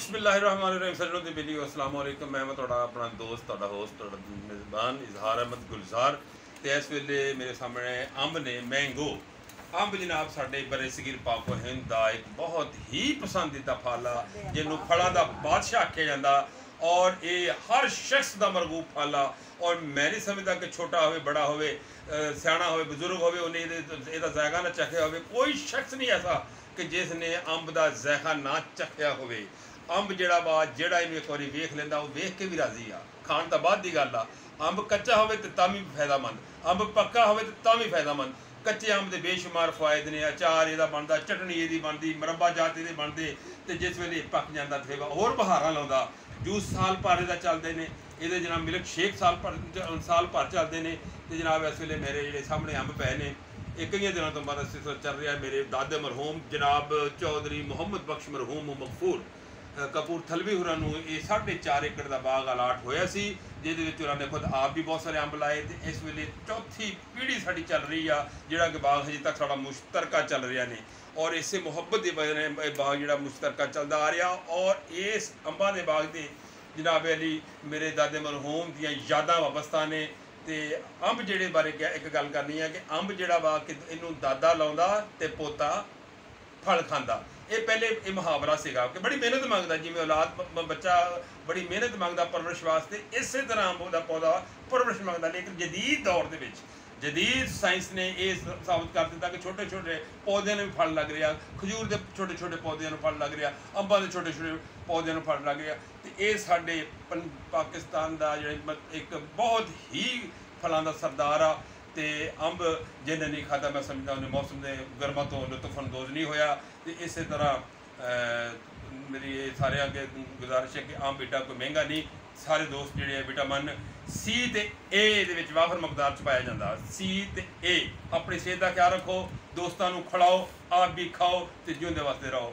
बिस्मिल्लाहिर्रहमानिर्रहीम सजनों दी वीडियो अस्सलाम वालेकुम। मैं तुहाडा अपना दोस्त तुहाडा होस्ट तुहाडा मेज़बान इजहार अहमद गुलजार ते इस वेले मेरे सामने अंब ने मैंगो अंब जनाब साडे बरे सगीर पाक हिंद का एक बहुत ही पसंदीदा फल आ जिन्हों फलों का बादशाह आख्या जाता और ये हर शख्स का मरगूब फल आ और मैं नहीं समझता कि छोटा हो बड़ा हो सियाना हो बुजुर्ग हो उन्हें इसका जायका ना चखिया हो। कोई शख्स नहीं ऐसा कि जिसने अंब का जायका ना चखिया हो। अंब जड़ा वा जड़ा इन एक बार वेख लेंदा वो वेख के भी राजी आ, खाण तो बाद की गल आ। अंब कच्चा हो तो भी फायदेमंद, अंब पक्का हो तो भी फायदेमंद। कच्चे अंब के बेशुमार फायदे ने, अचार यदा बनता, चटनी ये बनती, मुरब्बा जात ये बनते, तो जिस वे पक जाता तो होर बहारा लाता। जूस साल भर का चलते हैं, ये जनाब मिल्क शेक साल भर चलते हैं। तो जनाब इस वे मेरे जो सामने अंब पे ने एक कई दिनों तो बाद सिलसिला चल रहा है। मेरे दादे मरहूम जनाब चौधरी मुहम्मद बख्श मरहूम मकफूर कपूरथलवी होरां नूं ये 4.5 एकड़ का बाग अलाट होया सी, जिहदे विच उन्होंने खुद आप भी बहुत सारे अंब लाए। तो इस वेले चौथी पीढ़ी साडी चल रही आ जिहड़ा कि बाग हजे तक साडा मुश्तरका चल रहा ने और इसे मुहब्बत की वजह ने बाग जिहड़ा मुश्तरका चलता आ रहा। और इस अंबां दे बाग दे जनाब अली मेरे दादे मरहूम दियां यादां वाबस्ता ने। तो अंब जिहड़े बारे क्या एक गल करनी है कि अंब जिहड़ा वा कि इनू दादा लाउंदा ते पोता फल खांदा। ये पहले ये मुहावरा सीगा कि बड़ी मेहनत मंगता, जिवें औलाद बच्चा बड़ी मेहनत मंगता परवरिश वास्ते, इस तरह अंब का पौधा परवरिश मंगता। लेकिन जदीद दौर के जदीद साइंस ने यह साबित कर दिता कि छोटे छोटे पौधों में भी फल लग रहा, खजूर के छोटे छोटे पौधों में फल लग रहा, अंबा के छोटे छोटे पौधों में फल लग रहा। तो ये साडे पाकिस्तान का जो एक बहुत ही फलों का सरदार आ। तो अंब जिन्हें नहीं खाता मैं समझता उन्हें मौसम के गर्मा तो लुत्फअंदोज नहीं होया। तो इस तरह मेरी सारे अगे गुजारिश है कि अंब बेटा कोई महंगा नहीं, सारे दोस्त जोड़े विटामिन सी ते ए वाफर मकदार च पाया जाता। सी ते ए अपनी सेहत का ख्याल रखो, दोस्तों को खिलाओ, आप भी खाओ तो जिंदे वास्ते रहो।